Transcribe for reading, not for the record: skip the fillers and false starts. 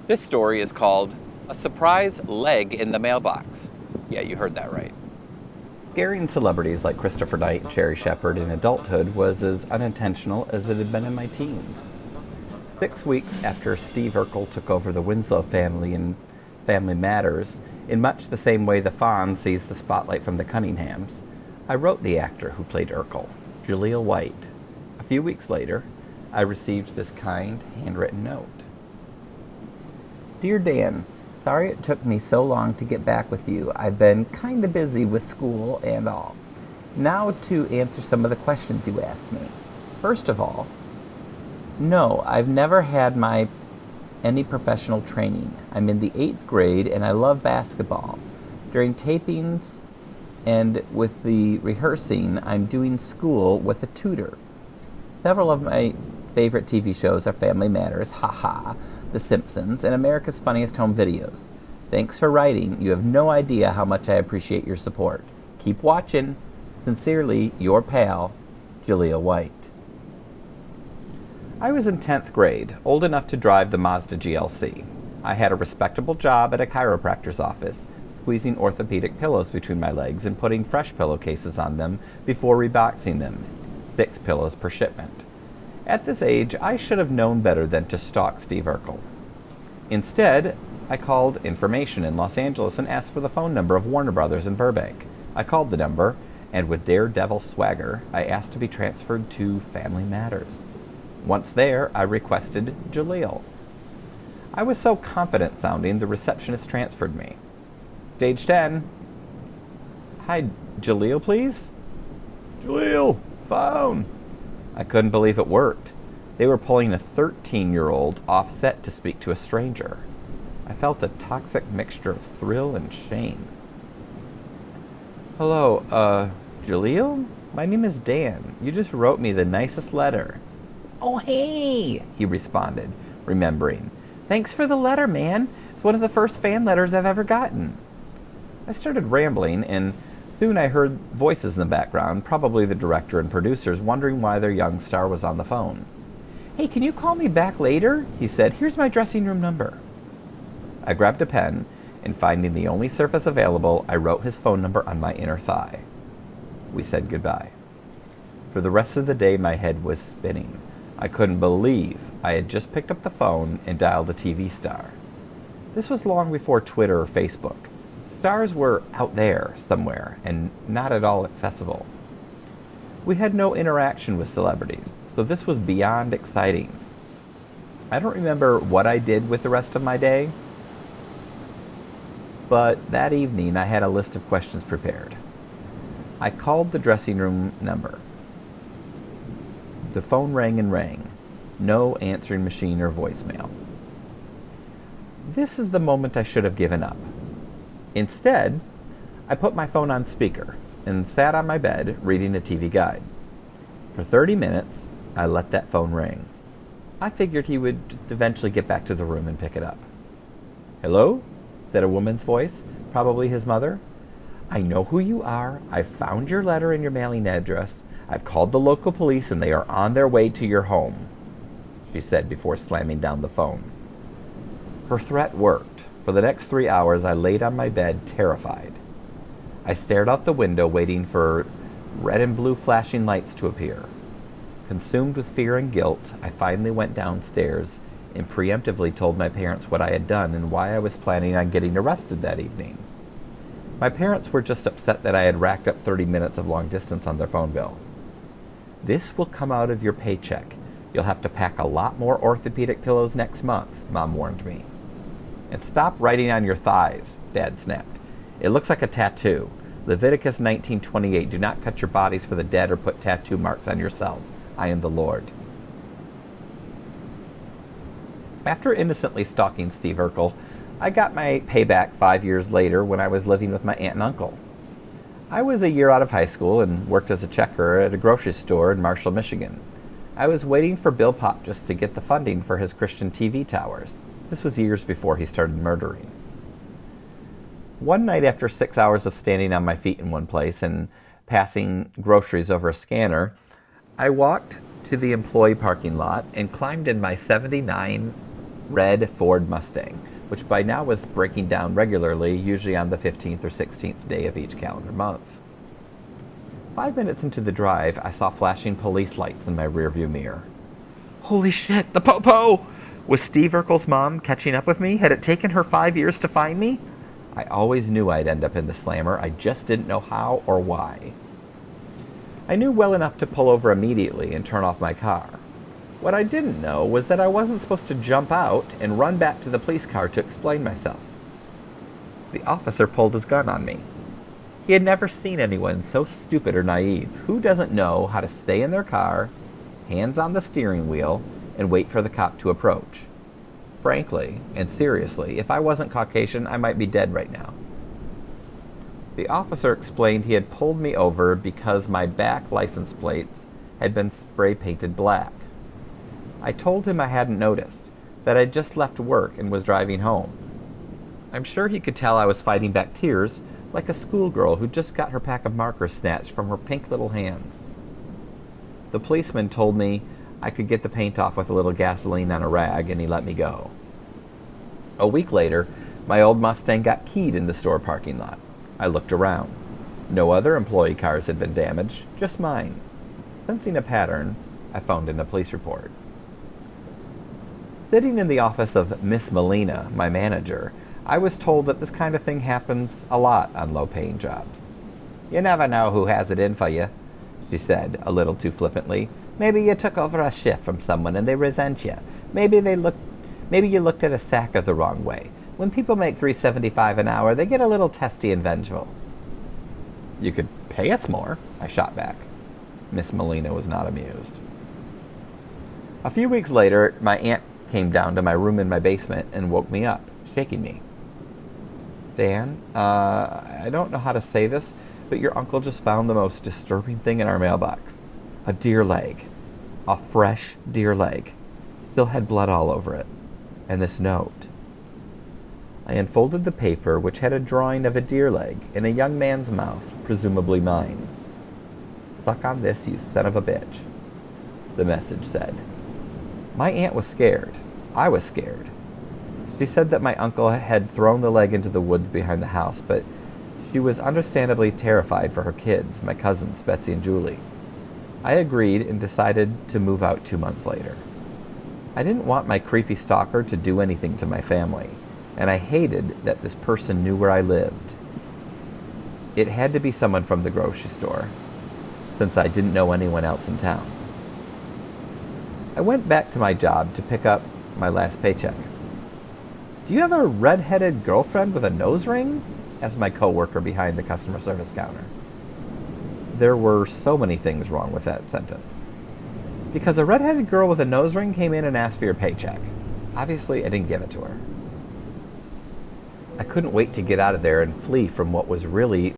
This story is called A Surprise Leg in the Mailbox. Yeah, you heard that right. Scaring celebrities like Christopher Knight and Cherry Shepherd in adulthood was as unintentional as it had been in my teens. 6 weeks after Steve Urkel took over the Winslow family in Family Matters, in much the same way the Fawn sees the spotlight from the Cunninghams, I wrote the actor who played Urkel, Jaleel White. A few weeks later, I received this kind, handwritten note. Dear Dan, sorry it took me so long to get back with you. I've been kind of busy with school and all. Now to answer some of the questions you asked me. First of all, no, I've never had any professional training. I'm in the 8th grade and I love basketball. During tapings and with the rehearsing, I'm doing school with a tutor. Several of my favorite TV shows are Family Matters, haha, The Simpsons, and America's Funniest Home Videos. Thanks for writing. You have no idea how much I appreciate your support. Keep watching. Sincerely, your pal, Jaleel White. I was in 10th grade, old enough to drive the Mazda GLC. I had a respectable job at a chiropractor's office, squeezing orthopedic pillows between my legs and putting fresh pillowcases on them before reboxing them, 6 pillows per shipment. At this age, I should have known better than to stalk Steve Urkel. Instead, I called information in Los Angeles and asked for the phone number of Warner Brothers in Burbank. I called the number, and with daredevil swagger, I asked to be transferred to Family Matters. Once there, I requested Jaleel. I was so confident sounding, the receptionist transferred me. Stage 10. Hi, Jaleel, please? Jaleel, phone. I couldn't believe it worked. They were pulling a 13-year-old offset to speak to a stranger. I felt a toxic mixture of thrill and shame. Hello, Jaleel? My name is Dan. You just wrote me the nicest letter. Oh, hey, he responded, remembering. Thanks for the letter, man. It's one of the first fan letters I've ever gotten. I started rambling, and soon I heard voices in the background, probably the director and producers, wondering why their young star was on the phone. Hey, can you call me back later? He said. Here's my dressing room number. I grabbed a pen, and finding the only surface available, I wrote his phone number on my inner thigh. We said goodbye. For the rest of the day, my head was spinning. I couldn't believe I had just picked up the phone and dialed a TV star. This was long before Twitter or Facebook. Stars were out there somewhere and not at all accessible. We had no interaction with celebrities, so this was beyond exciting. I don't remember what I did with the rest of my day, but that evening I had a list of questions prepared. I called the dressing room number. The phone rang and rang. No answering machine or voicemail. This is the moment I should have given up. Instead, I put my phone on speaker and sat on my bed reading a TV guide. For 30 minutes, I let that phone ring. I figured he would just eventually get back to the room and pick it up. Hello? Said a woman's voice, probably his mother. I know who you are. I've found your letter and your mailing address. I've called the local police and they are on their way to your home, she said before slamming down the phone. Her threat worked. For the next 3 hours, I laid on my bed, terrified. I stared out the window, waiting for red and blue flashing lights to appear. Consumed with fear and guilt, I finally went downstairs and preemptively told my parents what I had done and why I was planning on getting arrested that evening. My parents were just upset that I had racked up 30 minutes of long distance on their phone bill. This will come out of your paycheck. You'll have to pack a lot more orthopedic pillows next month, Mom warned me. And stop writing on your thighs, Dad snapped. It looks like a tattoo. Leviticus 19:28, do not cut your bodies for the dead or put tattoo marks on yourselves. I am the Lord. After innocently stalking Steve Urkel, I got my payback 5 years later when I was living with my aunt and uncle. I was a year out of high school and worked as a checker at a grocery store in Marshall, Michigan. I was waiting for Bill Popkus to get the funding for his Christian TV towers. This was years before he started murdering. One night after 6 hours of standing on my feet in one place and passing groceries over a scanner, I walked to the employee parking lot and climbed in my '79 red Ford Mustang, which by now was breaking down regularly, usually on the 15th or 16th day of each calendar month. 5 minutes into the drive, I saw flashing police lights in my rearview mirror. Holy shit, the Popo! Was Steve Urkel's mom catching up with me? Had it taken her 5 years to find me? I always knew I'd end up in the slammer. I just didn't know how or why. I knew well enough to pull over immediately and turn off my car. What I didn't know was that I wasn't supposed to jump out and run back to the police car to explain myself. The officer pulled his gun on me. He had never seen anyone so stupid or naive. Who doesn't know how to stay in their car, hands on the steering wheel, and wait for the cop to approach? Frankly, and seriously, if I wasn't Caucasian, I might be dead right now. The officer explained he had pulled me over because my back license plates had been spray painted black. I told him I hadn't noticed, that I'd just left work and was driving home. I'm sure he could tell I was fighting back tears like a schoolgirl who just got her pack of markers snatched from her pink little hands. The policeman told me I could get the paint off with a little gasoline on a rag, and he let me go. A week later, my old Mustang got keyed in the store parking lot. I looked around. No other employee cars had been damaged, just mine. Sensing a pattern, I phoned in a police report. Sitting in the office of Miss Molina, my manager, I was told that this kind of thing happens a lot on low-paying jobs. You never know who has it in for you, she said, a little too flippantly. Maybe you took over a shift from someone and they resent you. Maybe you looked at a sacker the wrong way. When people make $3.75 an hour, they get a little testy and vengeful. You could pay us more, I shot back. Miss Molina was not amused. A few weeks later, my aunt came down to my room in my basement and woke me up, shaking me. Dan, I don't know how to say this, but your uncle just found the most disturbing thing in our mailbox. A deer leg. A fresh deer leg. Still had blood all over it. And this note. I unfolded the paper, which had a drawing of a deer leg in a young man's mouth, presumably mine. Suck on this, you son of a bitch, the message said. My aunt was scared. I was scared. She said that my uncle had thrown the leg into the woods behind the house, but she was understandably terrified for her kids, my cousins, Betsy and Julie. I agreed and decided to move out 2 months later. I didn't want my creepy stalker to do anything to my family, and I hated that this person knew where I lived. It had to be someone from the grocery store, since I didn't know anyone else in town. I went back to my job to pick up my last paycheck. Do you have a red-headed girlfriend with a nose ring? Asked my coworker behind the customer service counter. There were so many things wrong with that sentence. Because a red-headed girl with a nose ring came in and asked for your paycheck. Obviously, I didn't give it to her. I couldn't wait to get out of there and flee from what was really